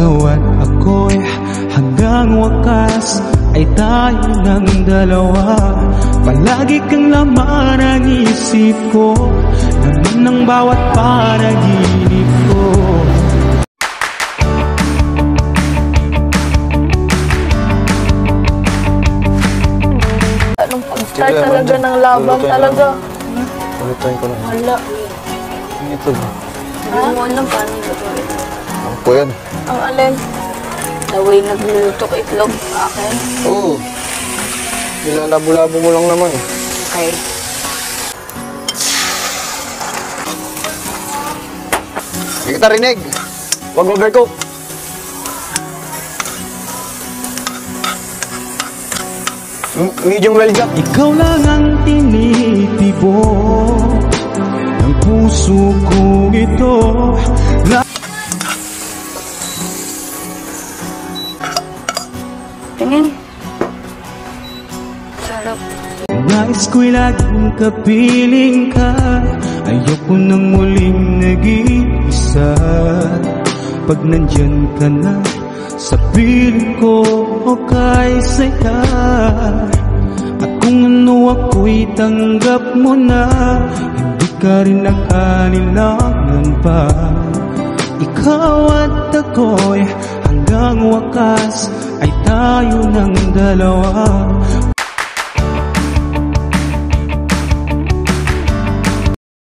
ikaw at ako'y hanggang wakas ay tayo ng dalawa. Palagi kang laman ng isip ko, laman ng bawat panaginip ko. Anong pag-start talaga ng labang talaga? Ulitin ko lang. Wala. Ito ba? Hindi mo alam paano gagawin. Ang po yan. Ang alin? The way nagluluto ko itlog akin. Oo. Nilalabo-labo mo lang naman. Okay. Hindi kita rinig. Huwag overcook. Medium well done. Ikaw lang ang tinitibo ng puso kong ito. Tingin. Sarap. Nais ko'y laging kapiling ka, ayoko nang muling nag-iisa. Pag nandyan ka na sa piling ko o kay saya, at kung ano ako'y tanggap mo na, hindi ka rin nag-alilangan pa. Ikaw at ako'y hanggang wakas ay tayo ng dalawa.